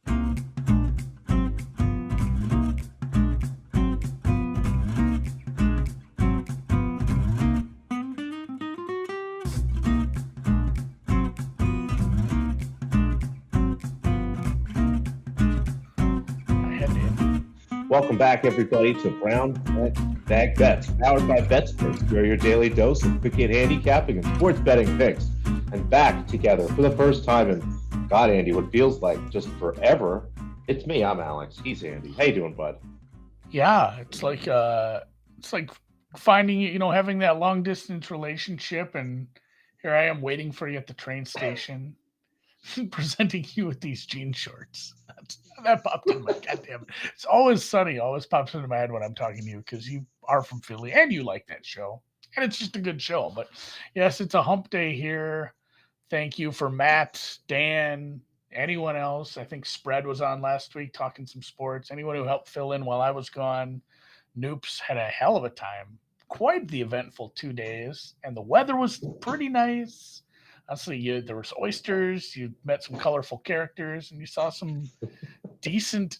I had to. Welcome back, everybody, to Brown Bag Bets, powered by BetSports. We're your daily dose of quick hit handicapping and sports betting picks. And back together for the first time in, God, Andy, what feels like just forever. It's me. I'm Alex. He's Andy. How you doing, bud? Yeah, it's like finding having that long distance relationship, and here I am waiting for you at the train station, presenting you with these jean shorts. That popped in my goddamn. It's always sunny. Always pops into my head when I'm talking to you because you are from Philly and you like that show, and it's just a good show. But yes, it's a hump day here. Thank you for Matt, Dan, anyone else. I think Spread was on last week talking some sports. Anyone who helped fill in while I was gone. Noops had a hell of a time. Quite the eventful 2 days, and the weather was pretty nice. Honestly, there was oysters. You met some colorful characters, and you saw some decent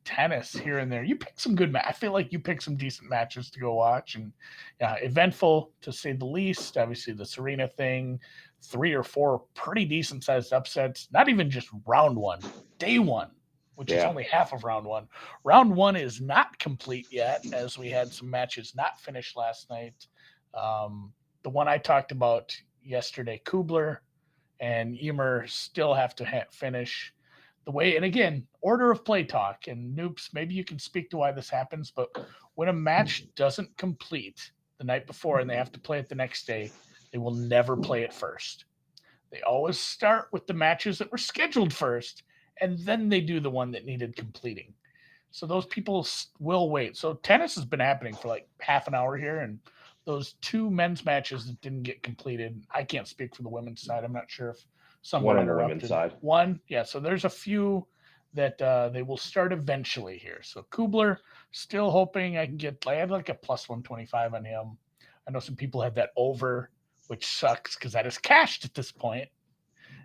tennis here and there. You picked some good. I feel like you picked some decent matches to go watch, and yeah, eventful to say the least. Obviously, the Serena thing, 3 or 4 pretty decent sized upsets. Not even just round one, day one, which is Yeah. only half of round one. Round one is not complete yet, as we had some matches not finished last night. The one I talked about yesterday, Kubler and Emer still have to finish the way. And again, order of play talk and Noops. Maybe you can speak to why this happens, but when a match doesn't complete the night before and they have to play it the next day, they will never play it first. They always start with the matches that were scheduled first, and then they do the one that needed completing. So those people will wait. So tennis has been happening for like half an hour here, and those two men's matches that didn't get completed. I can't speak for the women's side. I'm not sure if some One were on the women's interrupted. side. One, yeah. So there's a few that they will start eventually here. So Kubler, still hoping I can get. I had like a plus 125 on him. I know some people had that over, which sucks because that is cashed at this point.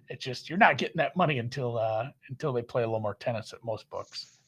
It's just you're not getting that money until they play a little more tennis at most books.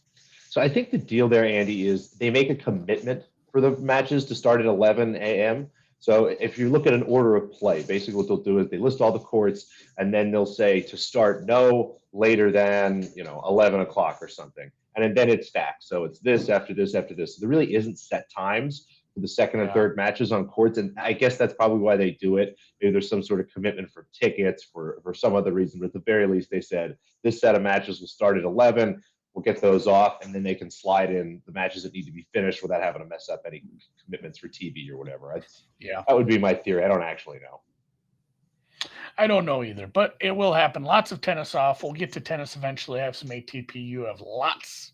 So I think the deal there, Andy, is they make a commitment for the matches to start at 11 a.m. So if you look at an order of play, basically what they'll do is they list all the courts and then they'll say to start no later than 11 o'clock or something, and then it stacks. So it's this after this after this. So there really isn't set times for the second and Yeah. third matches on courts, and I guess that's probably why they do it. Maybe there's some sort of commitment for tickets for some other reason, but at the very least they said this set of matches will start at 11. We'll get those off, and then they can slide in the matches that need to be finished without having to mess up any commitments for TV or whatever. Yeah. That would be my theory. I don't actually know. I don't know either, but it will happen. Lots of tennis off. We'll get to tennis eventually. I have some ATP. You have lots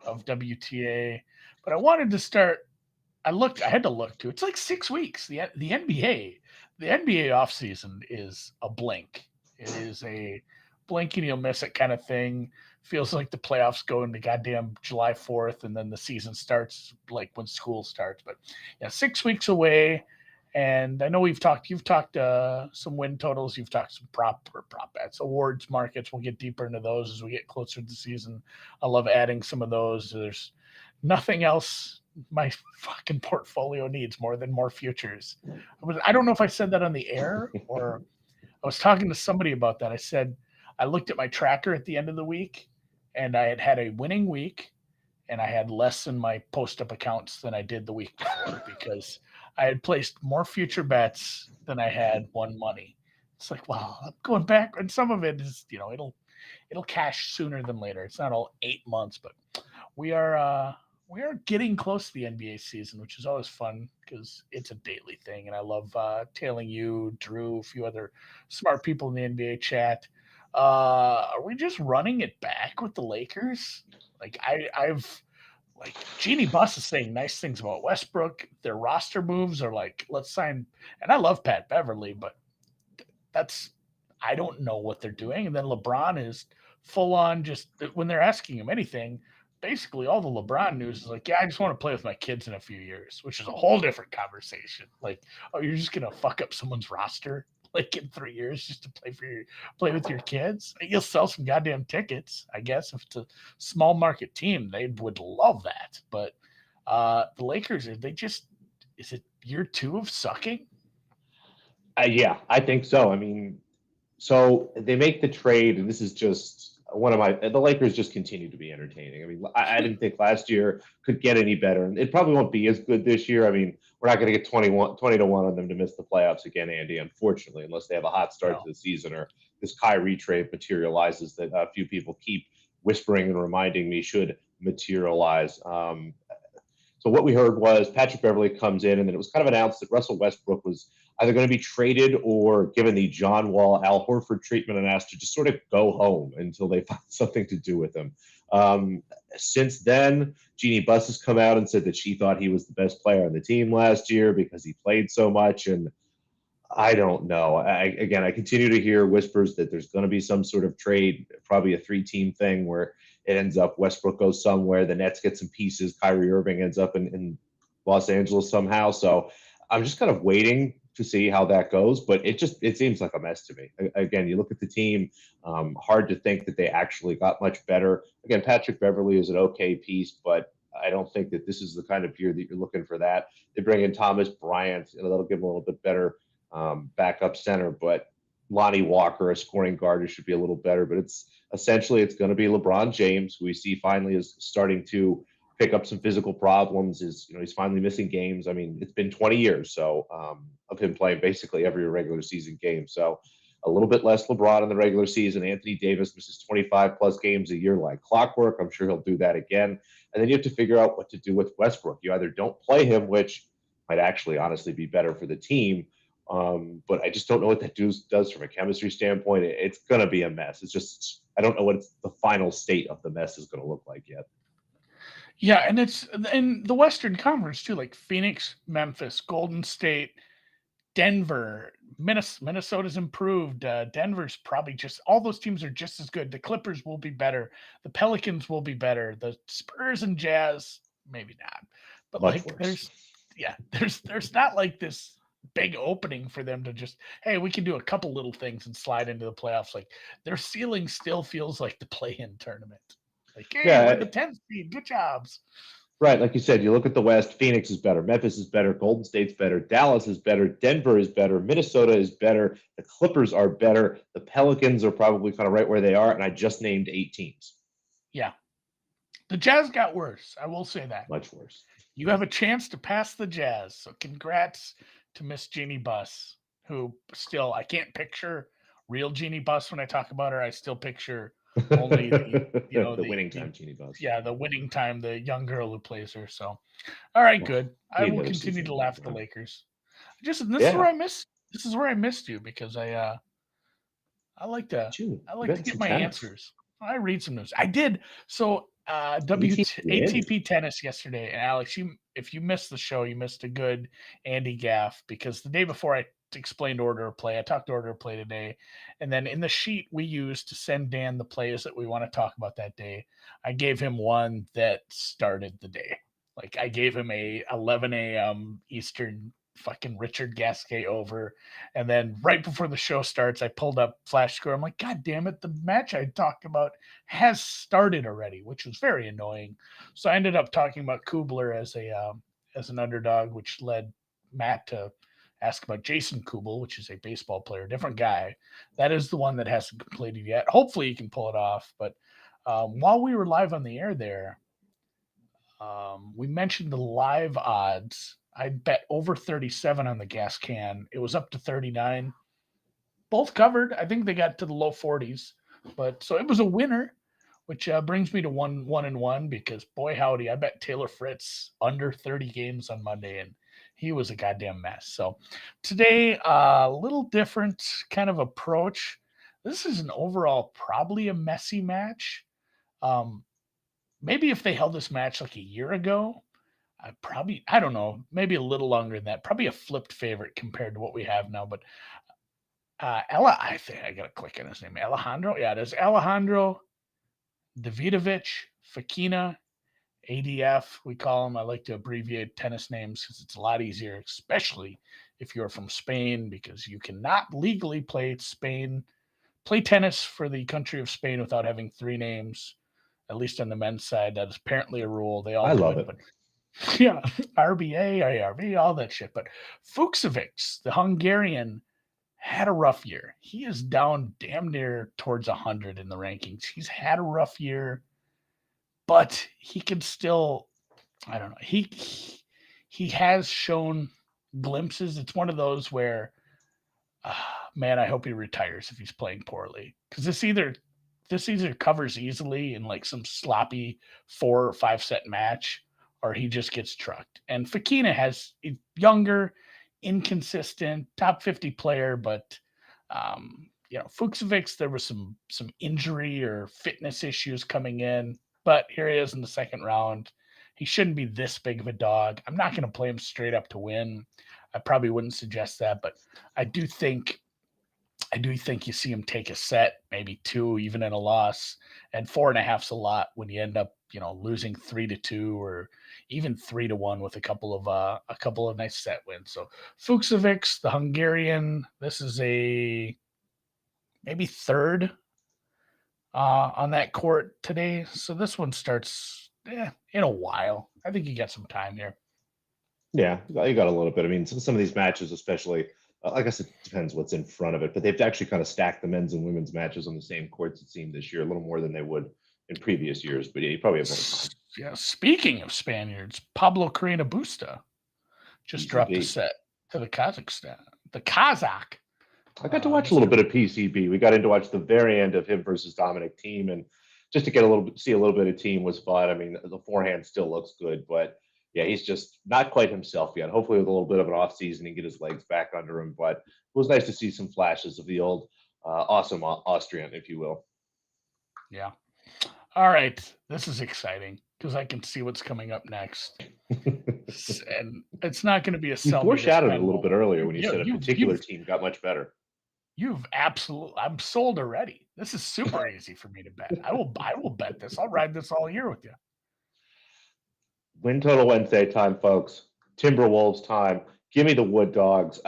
of WTA. But I wanted to start. I had to look too. It's like 6 weeks. The NBA, the NBA offseason is a blink. It is a blink and you'll miss it kind of thing. Feels like the playoffs go into goddamn July 4th and then the season starts like when school starts. But yeah, 6 weeks away. And I know you've talked some win totals, you've talked some prop bets, awards markets. We'll get deeper into those as we get closer to the season. I love adding some of those. There's nothing else my fucking portfolio needs more than more futures. I don't know if I said that on the air or I was talking to somebody about that. I said I looked at my tracker at the end of the week and I had had a winning week and I had less in my post up accounts than I did the week before because I had placed more future bets than I had won money. It's like, wow, I'm going back, and some of it is, it'll cash sooner than later. It's not all 8 months, but we are we are getting close to the NBA season, which is always fun because it's a daily thing, and I love tailing you, Drew, a few other smart people in the NBA chat. Are we just running it back with the Lakers? Like I've like Jeannie Buss is saying nice things about Westbrook. Their roster moves are like, let's sign. And I love Pat Beverly, but that's I don't know what they're doing. And then LeBron is full on just when they're asking him anything. Basically, all the LeBron news is like, yeah, I just want to play with my kids in a few years, which is a whole different conversation. Like, oh, you're just gonna fuck up someone's roster? like in 3 years just to play with your kids. You'll sell some goddamn tickets, I guess. If it's a small market team, they would love that. But the Lakers, are they just, is it year two of sucking? Yeah, I think so. I mean, so they make the trade, and this is just one of my. The Lakers just continue to be entertaining. I mean, I didn't think last year could get any better, and it probably won't be as good this year. I mean, we're not going to get 20 to 1 on them to miss the playoffs again, Andy, unfortunately, unless they have a hot start No. to the season or this Kyrie trade materializes that a few people keep whispering and reminding me should materialize. So what we heard was Patrick Beverley comes in, and then it was kind of announced that Russell Westbrook was either going to be traded or given the John Wall, Al Horford treatment and asked to just sort of go home until they find something to do with him. Since then, Jeannie Buss has come out and said that she thought he was the best player on the team last year because he played so much. And I don't know. I continue to hear whispers that there's going to be some sort of trade, probably a 3-team thing where it ends up Westbrook goes somewhere, the Nets get some pieces, Kyrie Irving ends up in Los Angeles somehow. So I'm just kind of waiting to see how that goes, but it seems like a mess to me. Again, you look at the team, hard to think that they actually got much better. Again, Patrick Beverley is an okay piece, but I don't think that this is the kind of year that you're looking for that. They bring in Thomas Bryant, that'll give them a little bit better backup center, but Lonnie Walker, a scoring guard, who should be a little better. But it's going to be LeBron James, who we see finally is starting to pick up some physical problems. He's finally missing games. I mean, it's been 20 years of him playing basically every regular season game. So a little bit less LeBron in the regular season. Anthony Davis misses 25 plus games a year like clockwork. I'm sure he'll do that again. And then you have to figure out what to do with Westbrook. You either don't play him, which might actually honestly be better for the team, but I just don't know what that does from a chemistry standpoint. It's going to be a mess. I don't know what the final state of the mess is going to look like yet. Yeah, and it's in the Western Conference too, like Phoenix, Memphis, Golden State, Denver, Minnesota's improved. Denver's probably just all those teams are just as good. The Clippers will be better. The Pelicans will be better. The Spurs and Jazz, maybe not. But Much like worse. there's not like this big opening for them to just, hey, we can do a couple little things and slide into the playoffs. Like their ceiling still feels like the play-in tournament. Like, hey, we're the Yeah, 10th seed. Good jobs. right. Like you said, you look at the West, Phoenix is better, Memphis is better, Golden State's better, Dallas is better, Denver is better, Minnesota is better, the Clippers are better, the Pelicans are probably kind of right where they are, and I just named 8 teams. Yeah. The Jazz got worse. I will say that. Much worse. You have a chance to pass the Jazz. So congrats to Miss Jeannie Buss, who still I can't picture real Jeannie Buss when I talk about her. I still picture only The winning the time, Genie Bus. yeah, the winning time, the young girl who plays her. So all right, Oh, good. I need will another continue season to of that laugh at for the him. Lakers. This is Yeah, where I missed you because I like to June, I you like to got get some my tennis. answers. I read some news. I did. So ATP ATP tennis yesterday, and Alex, if you missed the show, you missed a good Andy gaff because the day before I explained order of play, I talked order of play today, and then in the sheet we used to send Dan the plays that we want to talk about that day, I gave him one that started the day. Like I gave him a 11 a.m. Eastern fucking Richard Gasquet over. And then right before the show starts, I pulled up Flash Score. I'm like, God damn it, the match I talked about has started already, which was very annoying. So I ended up talking about Kubler as an underdog, which led Matt to ask about Jason Kubel, which is a baseball player, different guy. That is the one that hasn't completed yet. Hopefully he can pull it off. But while we were live on the air there, we mentioned the live odds. I bet over 37 on the gas can. It was up to 39. Both covered. I think they got to the low 40s. But so it was a winner, which brings me to 1-1 because boy howdy, I bet Taylor Fritz under 30 games on Monday and he was a goddamn mess. So today, a little different kind of approach. This is an overall probably a messy match. Um, Maybe if they held this match like a year ago, I don't know, maybe a little longer than that. Probably a flipped favorite compared to what we have now. But Ella, I think I gotta click on his name. Alejandro, yeah, it is Alejandro Davidovich Fakina, ADF. We call him. I like to abbreviate tennis names because it's a lot easier, especially if you're from Spain, because you cannot legally play tennis for the country of Spain without having three names, at least on the men's side. That is apparently a rule. They all I do love it, it. but yeah, RBA, ARB, all that shit. But Fuchsovics, the Hungarian, had a rough year. He is down damn near towards 100 in the rankings. He's had a rough year, but he can still, I don't know. He has shown glimpses. It's one of those where, man, I hope he retires if he's playing poorly, because this either covers easily in like some sloppy 4 or 5 set match, or he just gets trucked. And Fakina has a younger, inconsistent, top 50 player, but Fuchsovics, there was some injury or fitness issues coming in, but here he is in the second round. He shouldn't be this big of a dog. I'm not going to play him straight up to win. I probably wouldn't suggest that, but I do think I do think you see him take a set, maybe two, even in a loss, and 4.5's a lot when you end up, losing 3-2 or even 3-1 with a couple of nice set wins. So Fuchsovics, the Hungarian, this is a maybe third on that court today. So this one starts in a while. I think you got some time here. Yeah, you got a little bit. I mean, some of these matches, especially, I guess it depends what's in front of it, but they've actually kind of stacked the men's and women's matches on the same courts, it seemed, this year, a little more than they would in previous years. But yeah, you probably have more time. Yeah, speaking of Spaniards, Pablo Carrena Busta just dropped a PCB. set to the Kazakhstan. The Kazakh. I got to watch a little Mr. bit of PCB. We got into watch the very end of him versus Dominic Thiem, and just to get a little bit, see a little bit of Thiem was fun. I mean, the forehand still looks good, but yeah, he's just not quite himself yet. Hopefully, with a little bit of an off season, he get his legs back under him. But it was nice to see some flashes of the old awesome Austrian, if you will. Yeah. All right. This is exciting because I can see what's coming up next. And it's not going to be a You sell me this foreshadowed it kind a of little bit moment. earlier You, when you you, said a you've, particular you've, team got much better. you've absolutely, I'm sold already. This is super easy for me to bet. I will bet this. I'll ride this all year with you. Win total Wednesday time, folks. Timberwolves time. Give me the Wood Dogs.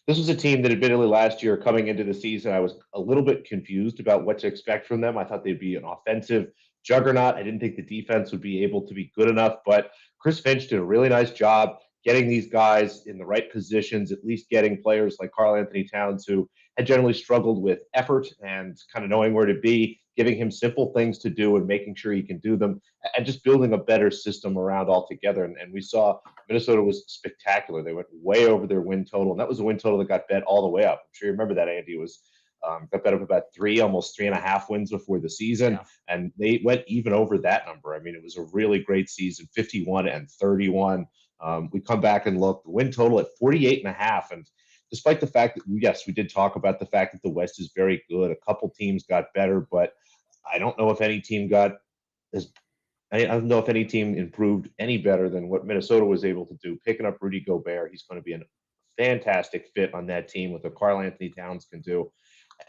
This was a team that admittedly last year coming into the season, I was a little bit confused about what to expect from them. I thought they'd be an offensive juggernaut. I didn't think the defense would be able to be good enough, but Chris Finch did a really nice job getting these guys in the right positions, at least getting players like Karl Anthony Towns, who had generally struggled with effort and kind of knowing where to be, giving him simple things to do and making sure he can do them, and just building a better system around altogether. And we saw Minnesota was spectacular. They went way over their win total, and that was a win total that got bet all the way up. I'm sure you remember that, Andy. It was got bet up about almost 3.5 wins before the season, Yeah. and they went even over that number. I mean, it was a really great season, 51-31. We come back and look, the win total at 48.5, and despite the fact that yes, we did talk about the fact that the West is very good. A couple teams got better, but I don't know if any team got as I don't know if any team improved any better than what Minnesota was able to do. Picking up Rudy Gobert, he's going to be a fantastic fit on that team with what Karl Anthony Towns can do.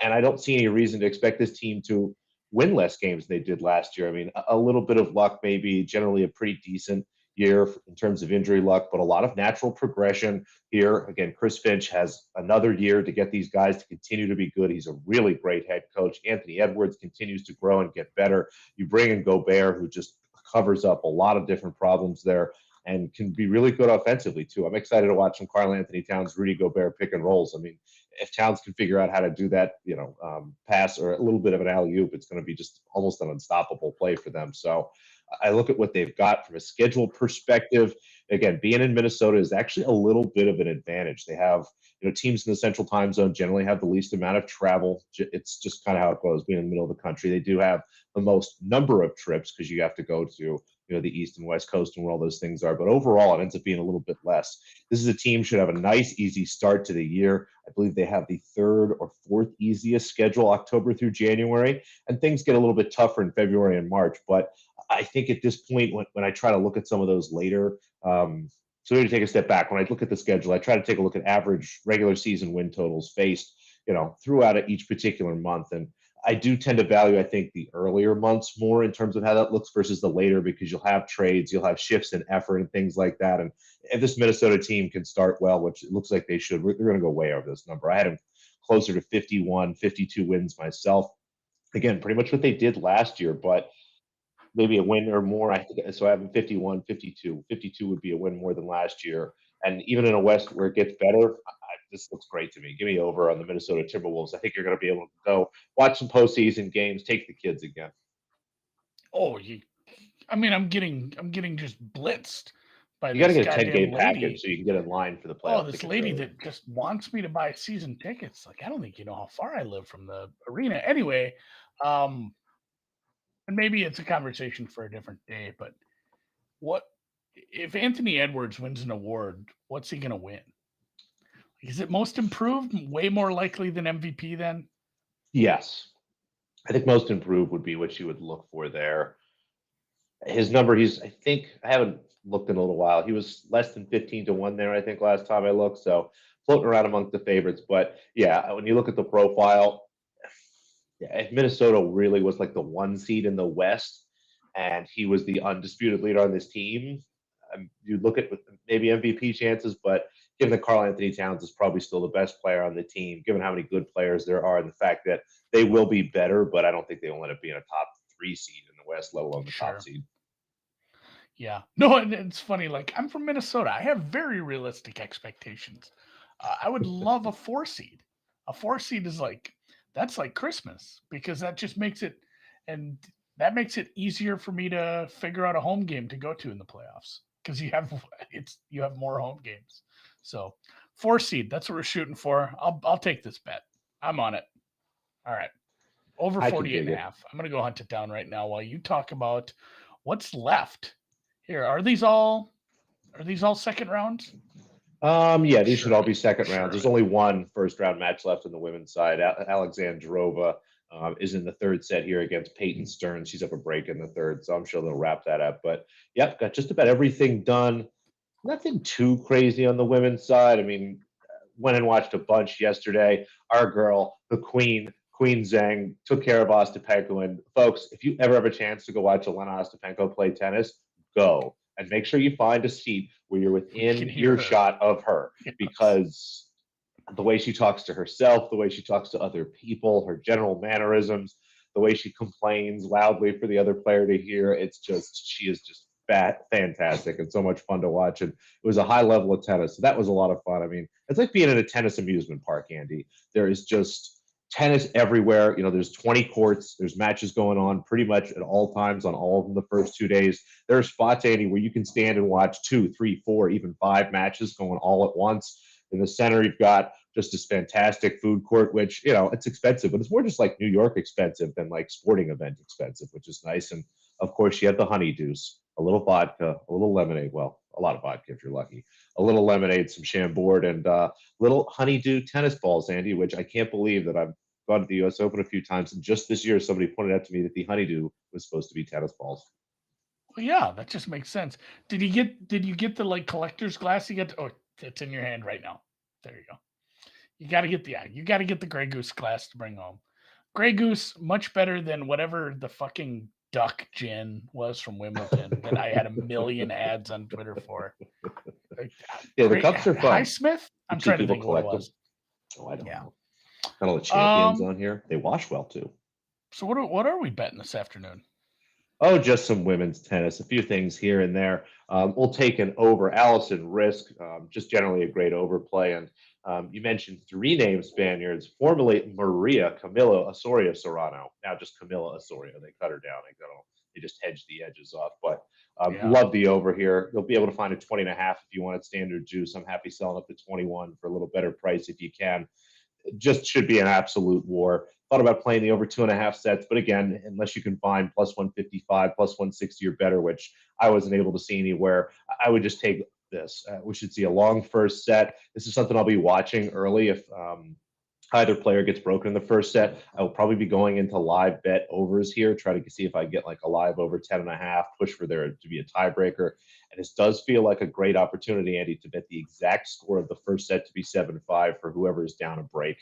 And I don't see any reason to expect this team to win less games than they did last year. I mean, a little bit of luck, maybe generally a pretty decent year in terms of injury luck, but a lot of natural progression here. Again, Chris Finch has another year to get these guys to continue to be good. He's a really great head coach. Anthony Edwards continues to grow and get better. You bring in Gobert, who just covers up a lot of different problems there and can be really good offensively too. I'm excited to watch some Karl Anthony Towns, Rudy Gobert pick and rolls. I mean, if Towns can figure out how to do that, pass or a little bit of an alley oop, it's going to be just almost an unstoppable play for them. So I look at what they've got from a schedule perspective. Again, being in Minnesota is actually a little bit of an advantage. They have, teams in the central time zone generally have the least amount of travel. It's just kind of how it goes, being in the middle of the country. They do have the most number of trips because you have to go to, the East and West Coast and where all those things are. But overall, it ends up being a little bit less. This is a team should have a nice, easy start to the year. I believe they have the third or fourth easiest schedule, October through January, and things get a little bit tougher in February and March. But I think at this point, when I try to look at some of those later, so to take a step back, when I look at the schedule, I try to take a look at average regular season win totals faced, throughout each particular month. And I do tend to value, I think, the earlier months more in terms of how that looks versus the later, because you'll have trades, you'll have shifts in effort and things like that. And if this Minnesota team can start well, which it looks like they should, they're going to go way over this number. I had them closer to 51, 52 wins myself. Again, pretty much what they did last year, but maybe a win or more. I think so. I have them 51, 52. 52 would be a win more than last year. And even in a West where it gets better, this looks great to me. Give me over on the Minnesota Timberwolves. I think you're going to be able to go watch some postseason games, take the kids again. Oh, I mean, I'm getting just blitzed by You got to this get a 10 goddamn game lady. package so you can get in line for the Oh, playoff this tickets lady early. that just wants me to buy season tickets. Like, I don't think you know how far I live from the arena. Anyway, and maybe it's a conversation for a different day, but what if Anthony Edwards wins an award, what's he gonna win? Is it most improved? Way more likely than MVP then? Yes. I think most improved would be what you would look for there. His number, I think, I haven't looked in a little while. He was less than 15 to 1 there, I think, last time I looked. So floating around among the favorites. But yeah, when you look at the profile, yeah, if Minnesota really was like the 1 seed in the West and he was the undisputed leader on this team, you look at maybe MVP chances, but given that Karl Anthony Towns is probably still the best player on the team, given how many good players there are, and the fact that they will be better, but I don't think they will end up being a top 3 seed in the West, let alone the top Sure. seed. Yeah. No, and it's funny. Like, I'm from Minnesota. I have very realistic expectations. I would love a 4 seed. A 4 seed is that's like Christmas because that just makes it, and that makes it easier for me to figure out a home game to go to in the playoffs because you have more home games. So 4 seed, that's what we're shooting for. I'll take this bet. I'm on it. All right. Over I can 48 dig and a it. half. I'm going to go hunt it down right now while you talk about what's left. Here, are these all second rounds? Yeah, these should all be Surely. second rounds. There's Surely. only one first round match left on the women's side. Alexandrova is in the third set here against Peyton Stearns. She's up a break in the third, so I'm sure they'll wrap that up. But yep, got just about everything done. Nothing too crazy on the women's side. I mean, went and watched a bunch yesterday. Our girl, the Queen Zhang, took care of Ostapenko. And folks, if you ever have a chance to go watch Elena Ostapenko play tennis, go and make sure you find a seat where you're We can within hear her. earshot of her, Yes. because the way she talks to herself, the way she talks to other people, her general mannerisms, the way she complains loudly for the other player to hear, she is just fantastic and so much fun to watch. And it was a high level of tennis. So that was a lot of fun. I mean, it's like being in a tennis amusement park, Andy. There is just tennis everywhere. There's 20 courts. There's matches going on pretty much at all times on all of them the first 2 days. There are spots, Andy, where you can stand and watch 2, 3, 4, even 5 matches going all at once. In the center, you've got just this fantastic food court, which, it's expensive, but it's more just like New York expensive than like sporting event expensive, which is nice. And of course, you have the honeydews, a little vodka, a little lemonade. Well, a lot of vodka if you're lucky. A little lemonade, some Chambord, and little honeydew tennis balls, Andy, which I can't believe that I've gone to the U.S. Open a few times. And just this year, somebody pointed out to me that the honeydew was supposed to be tennis balls. Well, yeah, that just makes sense. Did you get the collector's glass? Oh, it's in your hand right now. There you go. You got to get the Grey Goose glass to bring home. Grey Goose much better than whatever the fucking duck gin was from Wimbledon that I had a million ads on Twitter for. Yeah, the Great cups are fun. Highsmith. You I'm see trying to people think of what it collect them. was. Oh, I don't Yeah. know. Got all the champions Um. on here. They wash well too. So what are we betting this afternoon? Oh, just some women's tennis, a few things here and there. We'll take an over. Allison Risk, just generally a great overplay. And you mentioned 3 name Spaniards, formerly Maria Camila Osorio Serrano, now just Camila Osorio. They cut her down. They just hedged the edges off. But Yeah. love the over here. You'll be able to find a 20.5 if you want it standard juice. I'm happy selling up to 21 for a little better price if you can. Just should be an absolute war. Thought about playing the over 2.5 sets, but again, unless you can find plus 155, plus 160 or better, which I wasn't able to see anywhere, I would just take this. We should see a long first set. This is something I'll be watching early if Either player gets broken in the first set. I will probably be going into live bet overs here, try to see if I get like a live over 10.5, push for there to be a tiebreaker. And this does feel like a great opportunity, Andy, to bet the exact score of the first set to be 7-5 for whoever is down a break.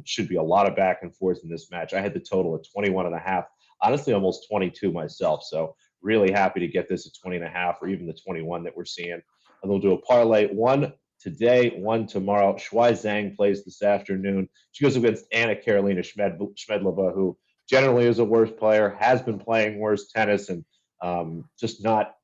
Should be a lot of back and forth in this match. I had the total at 21.5, honestly, almost 22 myself. So really happy to get this at 20.5 or even the 21 that we're seeing. And we'll do a parlay, one today, one tomorrow. Shuai Zhang plays this afternoon. She goes against Anna Karolina Schmedlova, who generally is a worse player, has been playing worse tennis, and just not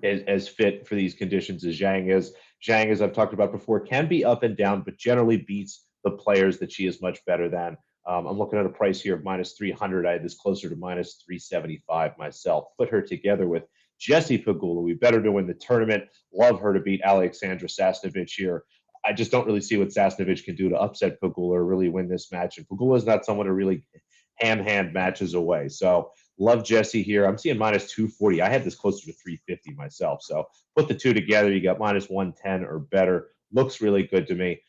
as fit for these conditions as Zhang is. Zhang, as I've talked about before, can be up and down, but generally beats the players that she is much better than. I'm looking at a price here of -300. I had this closer to -375 myself. Put her together with Jessie Pegula. We better to win the tournament. Love her to beat Alexandra Sasnovich here. I just don't really see what Sasnovich can do to upset Pegula or really win this match. And Pegula is not someone to really hand matches away. So love Jessie here. I'm seeing -240. I had this closer to 350 myself. So put the two together, you got -110 or better. Looks really good to me.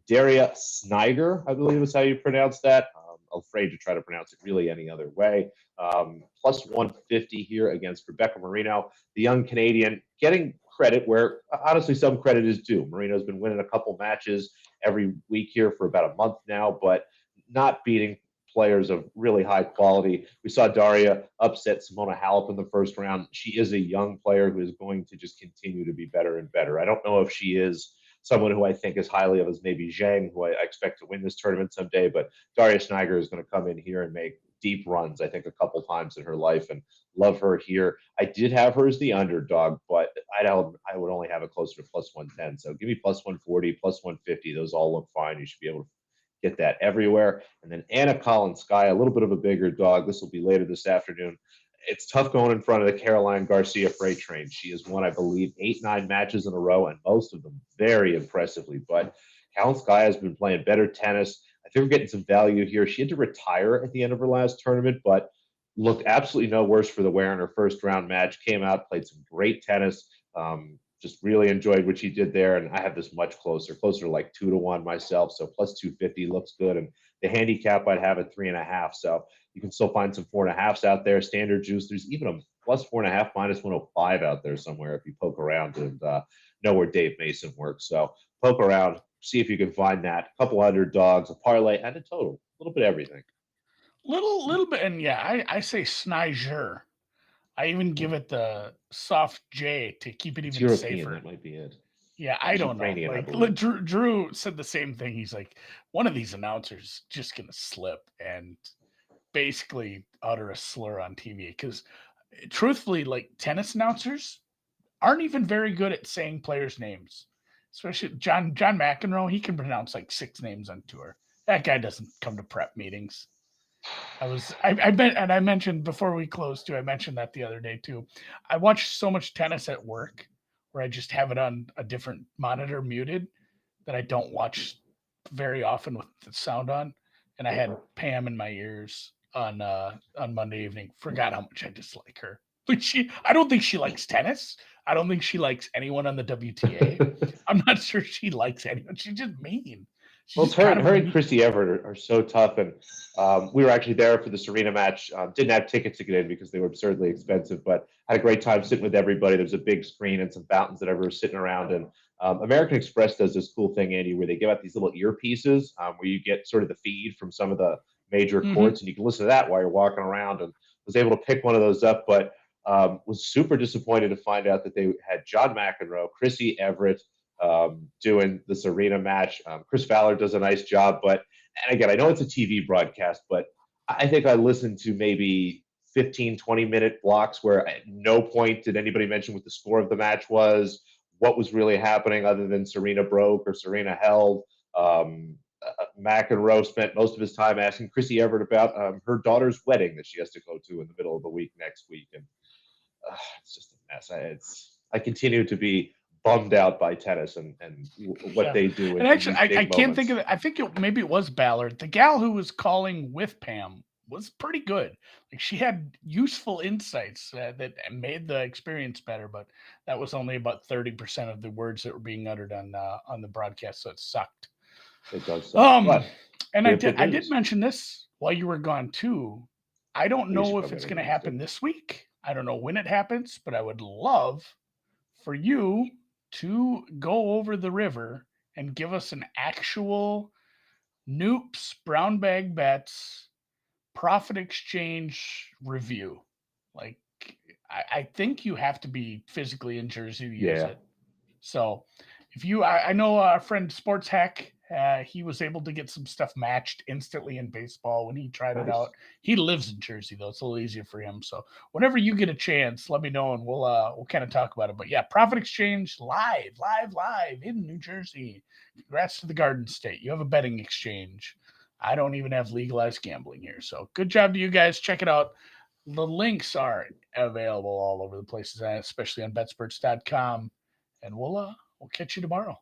Daria Snyder, I believe is how you pronounce that. I'm afraid to try to pronounce it really any other way. +150 here against Rebecca Marino, the young Canadian, getting credit where honestly some credit is due. Marino's been winning a couple matches every week here for about a month now, but not beating players of really high quality. We saw Daria upset Simona Halep in the first round. She is a young player who is going to just continue to be better and better. I don't know if she is someone who I think as highly of as maybe Zhang, who I expect to win this tournament someday, but Daria Snyder is going to come in here and make deep runs, I think, a couple times in her life, and love her here. I did have her as the underdog, but I would only have it closer to +110. So give me +140, +150. Those all look fine. You should be able to get that everywhere. And then Anna Kolinskaya, a little bit of a bigger dog. This will be later this afternoon. It's tough going in front of the Caroline Garcia freight train. She has won, I believe, 8-9 matches in a row, and most of them very impressively. But Kolinskaya has been playing better tennis. I think we're getting some value here. She had to retire at the end of her last tournament, but looked absolutely no worse for the wear in her first round match. Came out, played some great tennis. Just really enjoyed what she did there, and I have this much closer to like 2-1 myself. So +250 looks good, and the handicap I'd have at 3.5. So you can still find some 4.5s out there. Standard juice. There's even a +4.5 -105 out there somewhere if you poke around and know where Dave Mason works. So poke around, see if you can find that. A couple underdogs, a parlay, and a total. A little bit of everything. Little bit, and yeah, I say Snyder. I even give it the soft J to keep it It's even European. safer. That might be it. Yeah, I It's don't know. Ukrainian, I Like believe. Drew said the same thing. He's like, one of these announcers just gonna slip and basically utter a slur on TV because, truthfully, like tennis announcers aren't even very good at saying players' names. Especially John McEnroe, he can pronounce like 6 names on tour. That guy doesn't come to prep meetings. I mentioned before we closed too. I mentioned that the other day too. I watch so much tennis at work where I just have it on a different monitor muted that I don't watch very often with the sound on. And I had Pam in my ears on Monday evening. Forgot how much I dislike her. But I don't think she likes tennis. I don't think she likes anyone on the WTA. I'm not sure she likes anyone. She's just mean. She's Well, it's just kind of her a and mean. Chrissy Everett are so tough, and we were actually there for the Serena match. Didn't have tickets to get in because they were absurdly expensive, but had a great time sitting with everybody. There's a big screen and some fountains that everyone was sitting around. And American Express does this cool thing, Andy, where they give out these little earpieces where you get sort of the feed from some of the major Mm-hmm. courts, and you can listen to that while you're walking around. And was able to pick one of those up, but was super disappointed to find out that they had John McEnroe, Chrissy Everett, doing the Serena match. Chris Fowler does a nice job, but and again, I know it's a TV broadcast, but I think I listened to maybe 15, 20-minute blocks where at no point did anybody mention what the score of the match was, what was really happening other than Serena broke or Serena held. McEnroe spent most of his time asking Chrissy Everett about her daughter's wedding that she has to go to in the middle of the week next week. And it's just a mess. I continue to be bummed out by tennis and what Yeah, they do and in actually, these I big can't think moments. of it. I think maybe it was Ballard. The gal who was calling with Pam was pretty good. Like she had useful insights that made the experience better, but that was only about 30% of the words that were being uttered on the broadcast, so it sucked. It does suck. But And we I have good did news. mention this while you were gone too. I don't You know should if probably it's have going to good news, too. happen this week. I don't know when it happens, but I would love for you to go over the river and give us an actual Noops brown bag bets profit exchange review. Like, I think you have to be physically in Jersey to use Yeah. it. So if you, I know our friend Sports Hack, he was able to get some stuff matched instantly in baseball when he tried it Nice. out. He lives in Jersey though; it's a little easier for him. So whenever you get a chance, let me know and we'll kind of talk about it. But yeah, Profit Exchange live in New Jersey. Congrats to the Garden State. You have a betting exchange. I don't even have legalized gambling here. So good job to you guys. Check it out. The links are available all over the places, especially on betspurts.com. And we'll catch you tomorrow.